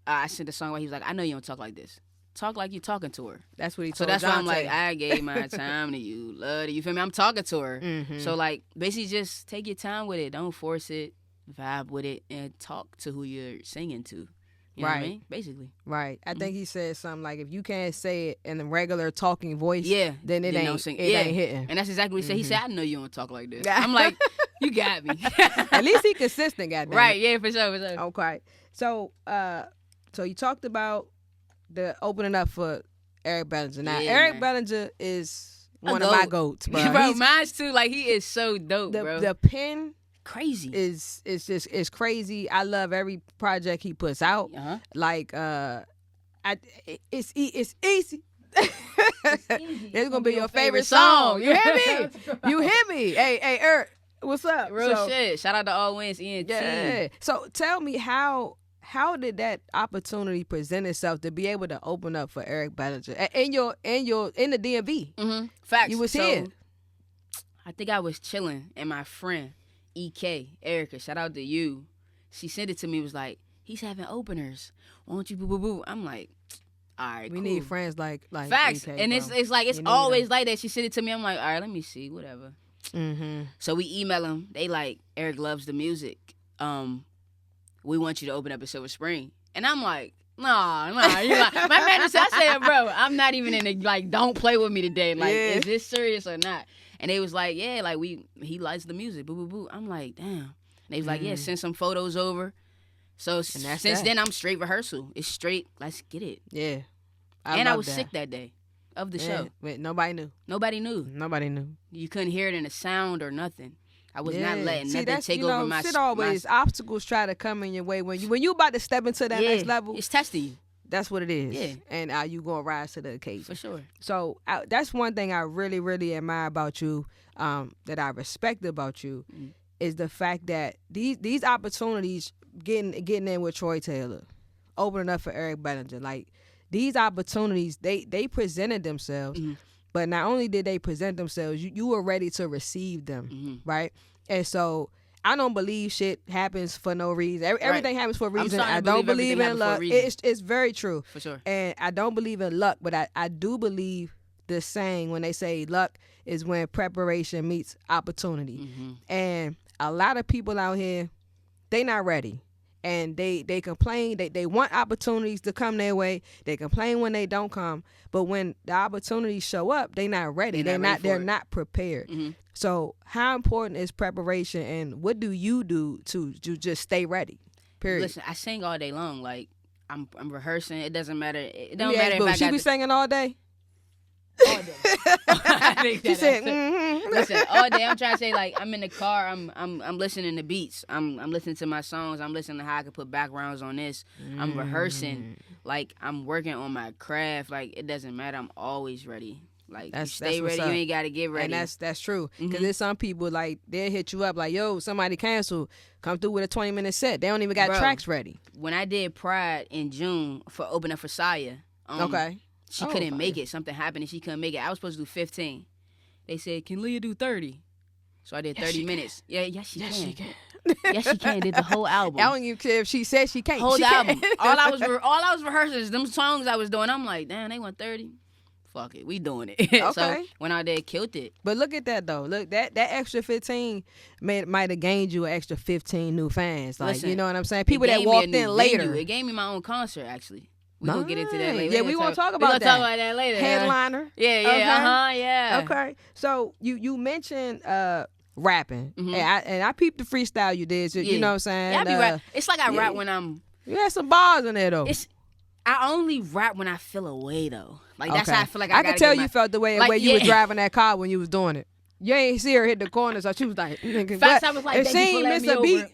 I sent the song where he was like, I know you don't talk like this. Talk like you're talking to her. That's what he told So that's why I'm like, Jonte. I gave my time to you, love to you. Feel me? I'm talking to her. Mm-hmm. So like, basically just take your time with it. Don't force it. Vibe with it and talk to who you're singing to. You know what I mean? Basically. Right. I think he said something like, if you can't say it in a regular talking voice, Yeah. then it ain't hitting. And that's exactly what he said. He said, I know you don't talk like this. I'm like, you got me. At least he consistent, goddamn. Right, yeah, for sure. Okay. So you talked about the opening up for Eric Bellinger. Now, Eric Bellinger is one of my goats, bro. Bro, mine's too. Like, he is so dope, bro. The pen crazy is crazy. I love every project he puts out. Like it's easy. It's gonna be your favorite song. You hear me? You hear me? Hey Eric, what's up? Real shit. Shout out to All Wins ENT. Yeah. So tell me how did that opportunity present itself to be able to open up for Eric Bellinger in the DMV? Facts. You was here. I think I was chilling, and my friend EK, Erica, shout out to you. She sent it to me. Was like, he's having openers. Won't you boo boo boo? I'm like, all right, we cool. need friends like Facts. EK, and bro. it's like it's always like that. She sent it to me. I'm like, all right, let me see, whatever. So we email them. They like, Eric loves the music. We want you to open up at Silver Spring. And I'm like, nah. You like, my manager said, I said, bro, I'm not even in the, like, don't play with me today. Like, is this serious or not? And they was like, yeah, like, he likes the music, boo, boo, boo. I'm like, damn. And they was like, yeah, send some photos over. So since then, I'm straight rehearsal. It's straight, let's get it. Yeah. I was sick that day of the show. Wait, nobody knew. Nobody knew. You couldn't hear it in the sound or nothing. I was not letting nothing take over my... Shit always, obstacles try to come in your way. When you about to step into that next level... It's testing you. That's what it is. Yeah. And you going to rise to the occasion. For sure. So that's one thing I really, really admire about you, that I respect about you, is the fact that these opportunities, getting in with Troy Taylor, opening up for Eric Bellinger, like, these opportunities, they presented themselves, but not only did they present themselves, you were ready to receive them, right? And so I don't believe shit happens for no reason. Everything happens for a reason. I don't believe in luck. It's very true. For sure. And I don't believe in luck, but I do believe the saying when they say luck is when preparation meets opportunity. And a lot of people out here, they not ready. And they complain, they want opportunities to come their way. They complain when they don't come. But when the opportunities show up, they not ready. They're not prepared. So how important is preparation, and what do you do to just stay ready? Period. Listen, I sing all day long. Like, I'm rehearsing. It doesn't matter. It don't matter if I she got be singing all day? all day. She said, Listen, all day. I'm trying to say, like, I'm in the car. I'm listening to beats. I'm listening to my songs. I'm listening to how I can put backgrounds on this. I'm rehearsing. Like, I'm working on my craft. Like, it doesn't matter. I'm always ready. Like, you stay ready. You ain't got to get ready. And that's true. Because there's some people, like, they'll hit you up like, yo, somebody canceled. Come through with a 20-minute set. They don't even got tracks ready. When I did Pride in June for opening for Saya, she couldn't make it. Something happened and she couldn't make it. I was supposed to do 15. They said, can Leah do 30? So I did 30 minutes. Yes, she can. Yes, she can. Did the whole album. I don't even care if she said she can't. Whole she album. Can. all I was rehearsing is them songs I was doing. I'm like, damn, they want 30. Fuck it, we doing it. Okay. So when I did, killed it. But look at that though. Look, that extra 15 might have gained you an extra 15 new fans. Like, listen, you know what I'm saying? People that walked in later. It gave me my own concert actually. We gonna get into that later. Yeah, we gonna talk about that. We gonna talk about that later. Headliner. Yeah, yeah. Okay. So you mentioned rapping, and I peeped the freestyle you did. So, you know what I'm saying? Yeah, I be rap. It's like I rap when I'm. You had some bars in there though. I only rap when I feel away though. Like that's how I feel like I can tell you felt the way you were driving that car when you was doing it. You ain't see her hit the corner, so she was like, nigga, Facts, I was like, she ain't miss a beat.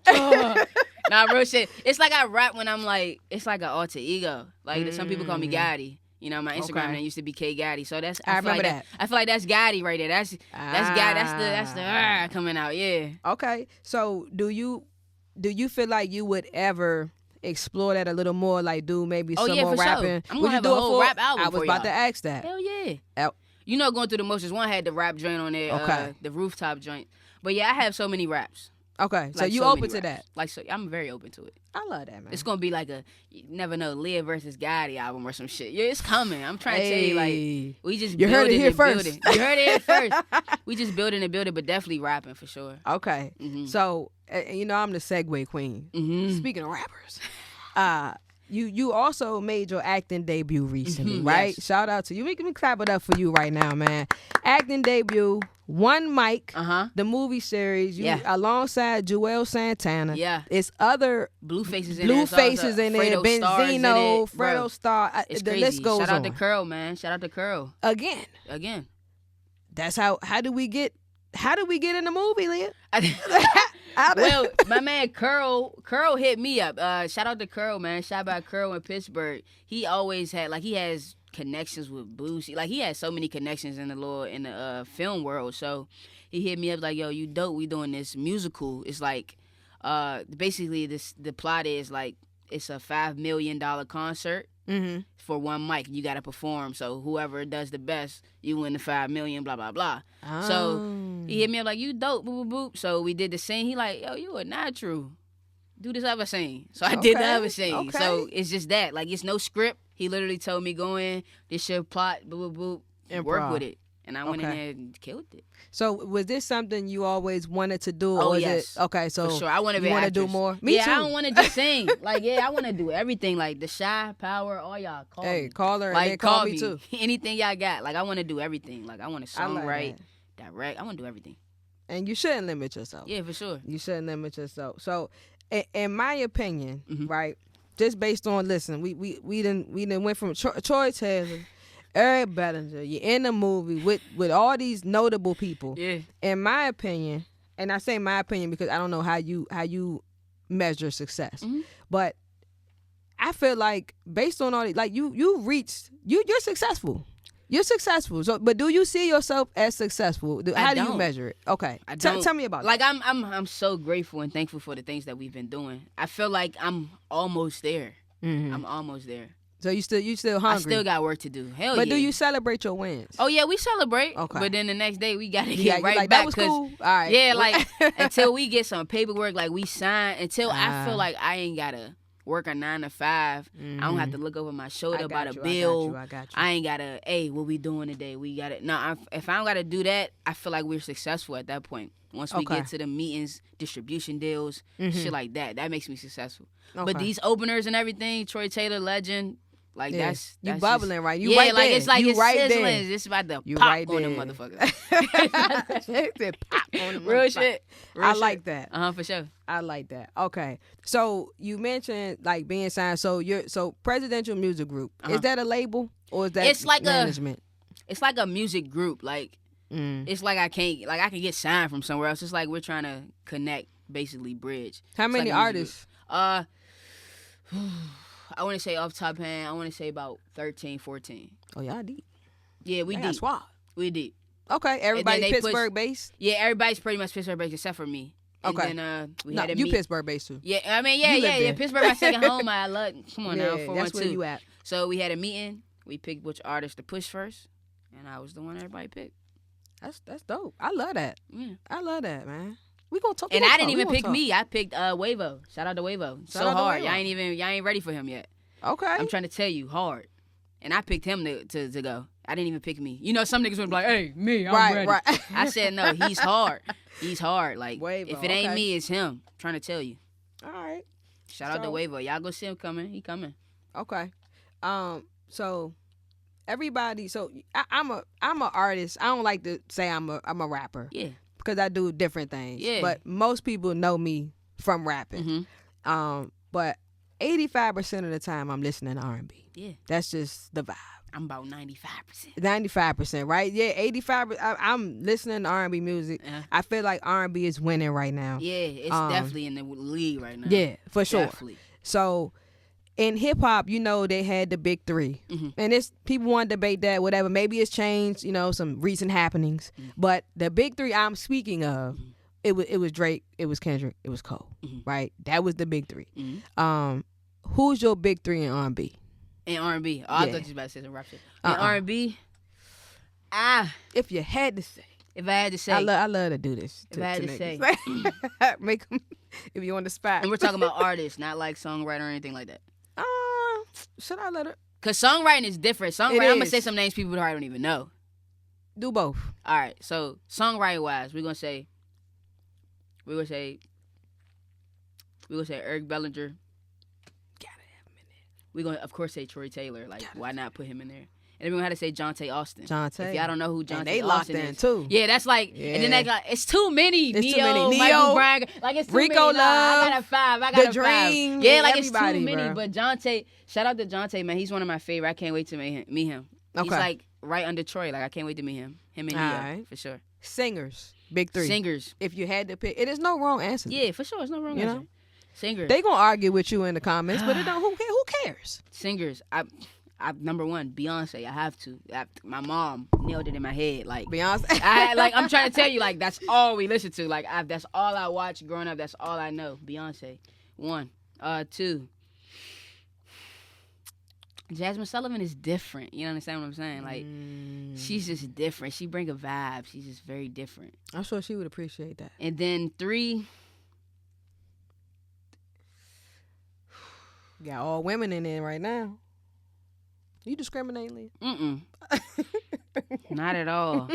Nah, real shit. It's like I rap when I'm like, it's like an alter ego. Like some people call me Gotti. You know, my Instagram name used to be K Gotti. So that's I remember like that. I feel like that's Gotti right there. That's Gotti. That's the coming out. Yeah. Okay. So do you feel like you would ever explore that a little more? Like do maybe some more for rapping? Sure. I'm gonna have a whole rap album. I was about to ask that. Hell yeah. You know, Going Through the Motions 1 had the rap joint on there. The rooftop joint. But yeah, I have so many raps. Okay, so like you so open many to raps. that? Like, so I'm very open to it. I love that, man. It's gonna be like you never know, Leah versus Gotti album or some shit. Yeah, it's coming. I'm trying to tell you, like, we just you heard it here first. Building. You heard it here first. We just building and building, but definitely rapping for sure. Okay, so you know I'm the segue queen. Speaking of rappers, you also made your acting debut recently, right? Yes. Shout out to you. We can clap it up for you right now, man. Acting debut. One Mic, the movie series, alongside Joel Santana. Yeah. It's other Bluefaces in Bluefaces in there, Benzino, Fredro Fredro Starr. It's the crazy. list goes Shout out on. to Curl, man. Shout out to Curl. Again. That's how do we get in the movie, Leah? Well, my man Curl hit me up. Shout out to Curl, man. Shout out Curl in Pittsburgh. He always had, like, he has connections with Blues. Like, he has so many connections in the film world. So he hit me up like, yo, you dope. We doing this musical. It's like, basically the plot is like, it's a $5 million concert for one mic. You got to perform. So whoever does the best, you win the $5 million, blah, blah, blah. Oh. So he hit me up like, you dope, boop, boop, boop. So we did the scene. He like, yo, you a natural. Do this other scene. So I did the other scene. Okay. So it's just that. Like, it's no script. He literally told me, go in, this your plot, boop, boop, boop. Improv. Work with it. And I went in there and killed it. So was this something you always wanted to do? Oh, or yes. Okay, so for sure. I want to be you want to do more? Me too. I don't want to just sing. Like, I want to do everything. Like, the Shy, Power, all y'all call me. Call her like, and then call me too. Anything y'all got. Like, I want to do everything. Like, I want to songwrite, that. direct. I want to do everything. And you shouldn't limit yourself. Yeah, for sure. You shouldn't limit yourself. So, in my opinion, right, just based on we done went from Troy Taylor, Eric Bellinger. You're in the movie with all these notable people. Yeah. In my opinion, and I say my opinion because I don't know how you measure success, but I feel like based on all these, like you're successful. You're successful. So, but do you see yourself as successful? How do you measure it? Okay, tell me about it. Like, I'm so grateful and thankful for the things that we've been doing. I feel like I'm almost there. I'm almost there. So you still hungry? I still got work to do. Hell but yeah. do you celebrate your wins? Oh yeah, we celebrate. Okay. But then the next day we gotta get right like, back. That was cool. All right. Yeah, like until we get some paperwork, like we sign. Until I feel like I ain't gotta work a 9 to 5. I don't have to look over my shoulder about a bill. I got you. I ain't gotta. Hey, what we doing today? We got it. No, if I don't gotta do that, I feel like we're successful at that point. Once we get to the meetings, distribution deals, shit like that, that makes me successful. Okay. But these openers and everything, Troy Taylor, legend. Like, that's you bubbling, just, right? You right like there. It's like you it's right sizzling. there. It's about to You pop right on there. them motherfuckers. Pop on them Real motherfuckers. shit. I like that. For sure. I like that. Okay. So you mentioned like being signed. So Presidential Music Group. Is that a label or is that It's like management? It's like a music group. Like it's like I can get signed from somewhere else. It's like we're trying to connect, basically bridge. How It's many like a music artists? group. I want to say off top hand, I want to say about 13, 14. Oh, y'all deep. Yeah, we deep. Swap. We deep. Okay, everybody they Pittsburgh based? Yeah, everybody's pretty much Pittsburgh based except for me. Okay. And then we No, had a you meet. Pittsburgh based too. Yeah, I mean, You live yeah. there. Pittsburgh, my second home. I love. Come on now, 412. That's where you at. So we had a meeting. We picked which artist to push first, and I was the one everybody picked. That's dope. I love that. Yeah. I love that, man. We gonna talk. And I didn't even pick me. I picked Wavo. Shout out to Wavo. Shout out to hard. Wavo. Y'all ain't ready for him yet. Okay. I'm trying to tell you, hard. And I picked him to go. I didn't even pick me. You know, some niggas would be like, hey, me, I'm ready. Right. I said, no, he's hard. He's hard. Like, Wavo, if it ain't okay. me, it's him. I'm trying to tell you. All right. Shout out to Wavo. Y'all go see him coming. He coming. Okay. So everybody. So I'm a artist. I don't like to say I'm a rapper. Yeah. Because I do different things. Yeah. But most people know me from rapping. But 85% of the time I'm listening to R&B. Yeah. That's just the vibe. I'm about 95%. 95%, right? Yeah, 85%. I'm listening to R&B music. Uh-huh. I feel like R&B is winning right now. Yeah, it's definitely in the league right now. Yeah, for sure. Definitely. So in hip hop, you know, they had the big 3, and it's people want to debate that, whatever. Maybe it's changed, you know, some recent happenings, but the big 3 I'm speaking of, it was Drake, it was Kendrick, it was Cole, right? That was the big 3. Who's your big 3 in R&B? In R&B, I thought you was about to say some rap shit. In R&B, if you had to say. If I had to say, I love to do this. If I had to say, make them if you on the spot. And we're talking about artists, not like songwriter or anything like that. Should I let her? Cause songwriting is different. Songwriting, I'm gonna say some names people probably don't even know. Do both. All right. So songwriting wise, we're gonna say Eric Bellinger. Gotta have him in there. We're gonna of course say Troy Taylor. Like why not put him in there? And then we're gonna have to say Jonte Austin. Jonte. If y'all don't know who Jonte Austin is. They locked in too. Yeah, that's like, and then that it's too many. It's Neo, too many. Michael Bryan, like it's too Rico many. Love. I got a 5. I got The a Dream. 5. Yeah, like everybody, it's too many. bro. But Jonte, shout out to Jonte, man. He's one of my favorite. I can't wait to meet him. Okay. He's like right under Troy. Like I can't wait to meet him. Him and Neo, right. for sure. Singers, big 3. Singers. If you had to pick, it is no wrong answer. Yeah, for sure. It's no wrong answer. know? Singers. They gonna argue with you in the comments, but it don't. Who cares? Singers. I number one, Beyonce. I have to. My mom nailed it in my head. Like Beyonce. I'm trying to tell you, like that's all we listen to. Like that's all I watched growing up. That's all I know. Beyonce. 1. 2. Jasmine Sullivan is different. You understand what I'm saying? Like she's just different. She bring a vibe. She's just very different. I'm sure she would appreciate that. And then 3. Got all women in there right now. You discriminate, Leah? Mm-mm. Not at all.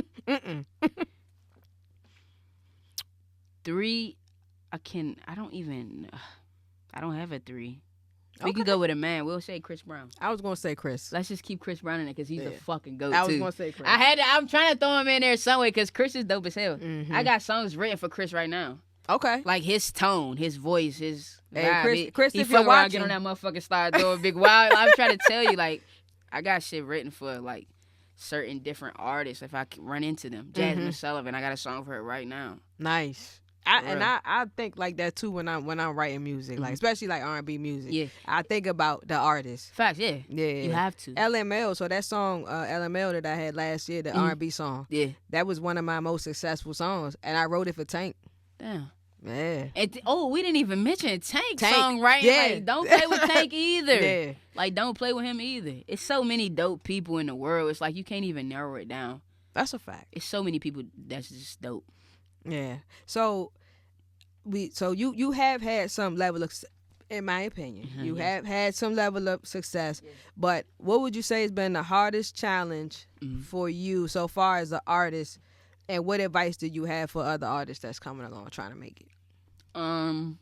3, I don't have a 3. We can go with a man. We'll say Chris Brown. I was going to say Chris. Let's just keep Chris Brown in it because he's a fucking goat, I was too. going to say Chris. I'm trying to throw him in there some way because Chris is dope as hell. I got songs written for Chris right now. Okay. Like his tone, his voice, his vibe. Chris, he if fuck you're around, watching. get on that motherfucking start doing big wild. I'm trying to tell you, like, I got shit written for, like, certain different artists if I can run into them. Jasmine Sullivan, I got a song for her right now. Nice. I think like that too when I'm writing music, like especially like R&B music. Yeah. I think about the artist. Facts, yeah. Yeah. You have to. LML, so that song LML that I had last year, the R&B song. Yeah. That was one of my most successful songs, and I wrote it for Tank. Damn. Yeah. And we didn't even mention Tank songwriting. Yeah. Like, don't play with Tank either. Yeah. Like, don't play with him either. It's so many dope people in the world. It's like you can't even narrow it down. That's a fact. It's so many people that's just dope. Yeah. So you have had some level of, in my opinion, you have had some level of success. But what would you say has been the hardest challenge for you so far as an artist, and what advice do you have for other artists that's coming along trying to make it? I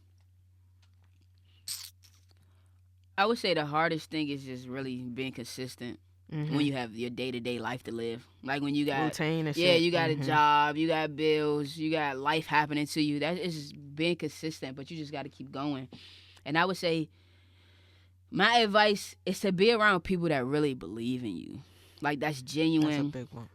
would say the hardest thing is just really being consistent when you have your day-to-day life to live. Like when you got routine and shit. Yeah, you got a job, you got bills, you got life happening to you. That is just being consistent, but you just got to keep going. And I would say my advice is to be around people that really believe in you. Like that's genuine. That's a big one.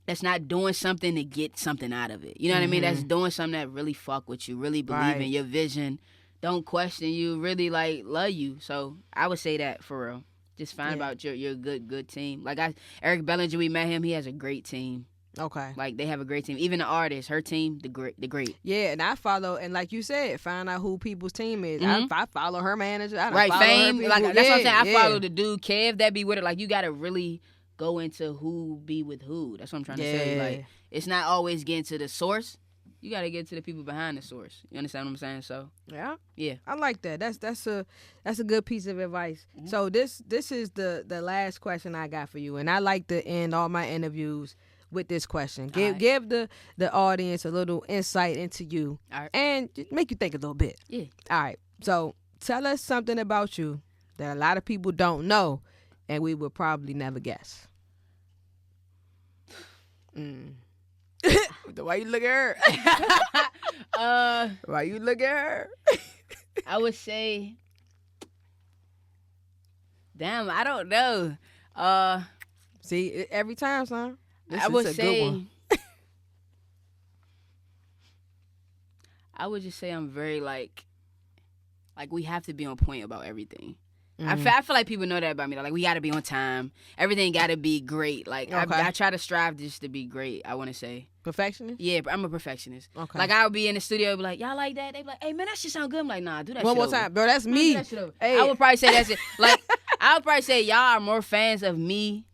That's not doing something to get something out of it. You know what I mean? That's doing something that really fuck with you, really believe in your vision, don't question you, really like love you. So I would say that for real. Just find about your good team. Like Eric Bellinger, we met him. He has a great team. Okay. Like they have a great team. Even the artists, her team, the great. Yeah, and I follow, and like you said, find out who people's team is. I follow her manager. I follow Fame. Her like that's what I'm saying. I follow the dude Kev that be with it. Like you gotta really go into who be with who. That's what I'm trying to say. Like it's not always getting to the source. You gotta get to the people behind the source. You understand what I'm saying? So yeah, I like that. That's a good piece of advice. So this is the last question I got for you, and I like to end all my interviews with this question. Give the audience a little insight into you, and just make you think a little bit. Yeah. All right. So tell us something about you that a lot of people don't know, and we would probably never guess. Why you look at her? Why you look at her? I would say, damn, I don't know. See, every time, son. I would say, I would just say I'm very like we have to be on point about everything. I feel like people know that about me. Like, we got to be on time. Everything got to be great. Like, I try to strive just to be great, I want to say. Perfectionist? Yeah, but I'm a perfectionist. Okay. Like, I'll be in the studio, be like, y'all like that? They be like, hey, man, that shit sound good. I'm like, nah, do that One shit more over. time. Bro, that's me. Do that shit over. Hey. I would probably say that's it. Like, I would probably say y'all are more fans of me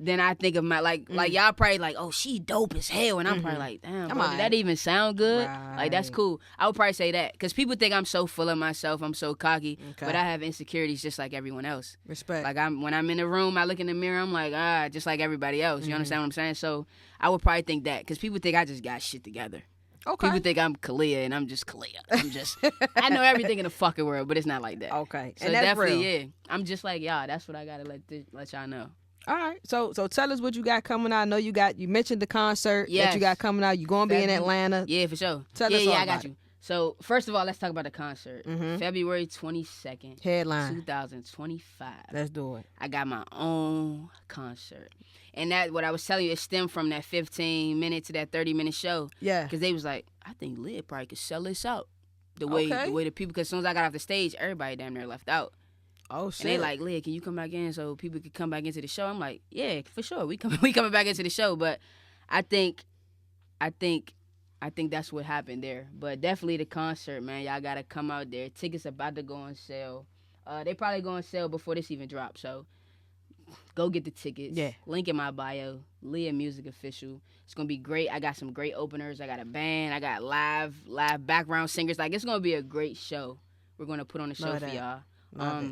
than I think of my, like y'all probably like, oh, she dope as hell. And I'm probably like, damn, bro, did that even sound good? Right. Like, that's cool. I would probably say that. Because people think I'm so full of myself. I'm so cocky. Okay. But I have insecurities just like everyone else. Respect. Like, when I'm in the room, I look in the mirror, I'm like, just like everybody else. You understand what I'm saying? So I would probably think that. Because people think I just got shit together. Okay. People think I'm Kalia, and I'm just Kalia. I know everything in the fucking world, but it's not like that. Okay. So And that's definitely, real. yeah. I'm just like y'all. That's what I got to let y'all know. All right. So tell us what you got coming out. I know you mentioned the concert that Yes. you got coming out. You're going to be in Atlanta. Yeah, for sure. Tell us all I about got you. So, first of all, let's talk about the concert. February 22nd, Headline. 2025. Let's do it. I got my own concert. And that, what I was telling you, it stemmed from that 15-minute to that 30-minute show. Yeah. Because they was like, I think Lid probably could sell this out. The way the people, because as soon as I got off the stage, everybody damn near left out. Oh, shit. And they like, Lid, can you come back in so people could come back into the show? I'm like, yeah, for sure. We coming back into the show. But I think that's what happened there. But definitely the concert, man. Y'all got to come out there. Tickets about to go on sale. They probably go on sale before this even drops. So go get the tickets. Yeah. Link in my bio. Leah Music Official. It's going to be great. I got some great openers. I got a band. I got live background singers. Like, it's going to be a great show. We're going to put on a show Love for that. y'all. Love it.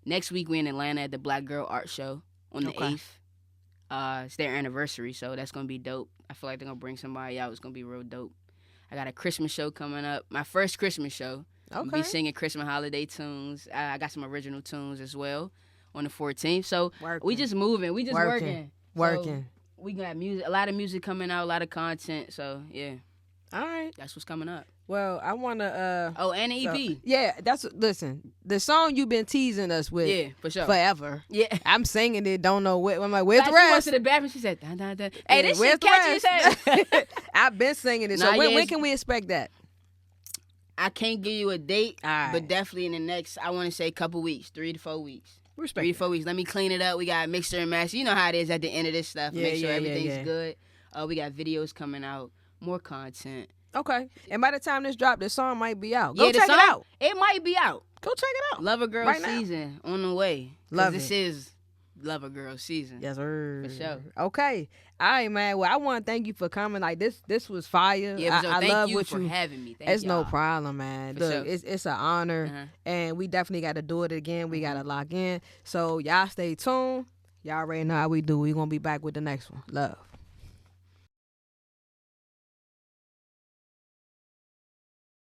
Next week, we're in Atlanta at the Black Girl Art Show on the 8th. It's their anniversary, so that's going to be dope. I feel like they're going to bring somebody out. It's going to be real dope. I got a Christmas show coming up. My first Christmas show. Okay. I'll be singing Christmas holiday tunes. I got some original tunes as well on the 14th. So we just moving. We just working. Working. So we got music, a lot of music coming out, a lot of content. So, yeah. All right. That's what's coming up. Well, I want to... Oh, and an EP. Yeah, listen, the song you've been teasing us with Yeah, for sure. forever. Yeah. I'm singing it, don't know what. I'm like, where's the She went rest? to the bathroom, she said, dun, dun, dun. Hey, this Where's shit the catchy as rest? hell. I've been singing it. Nah, So when yeah, can we expect that? I can't give you a date, All right. but definitely in the next, I want to say, couple weeks, 3 to 4 weeks. Respect 3 to 4 weeks. Let me clean it up. We got mixer and master. You know how it is at the end of this stuff. Yeah, Make sure yeah, everything's good. We got videos coming out, more content. Okay. And by the time this drop, this song might be out. Go the check song, it out. It might be out. Go check it out. Lover Girl Right now. season on the way. Love This it. is Lover Girl season. Yes, sir. For sure. Okay. All right, man. Well, I want to thank you for coming. Like, this was fire. Yeah, so I thank love you what for having me. Thank It's no y'all. problem, man. For Look, sure. it's an honor, Uh-huh. and we definitely got to do it again. We got to lock in. So y'all stay tuned. Y'all already know how we do. We gonna be back with the next one. Love.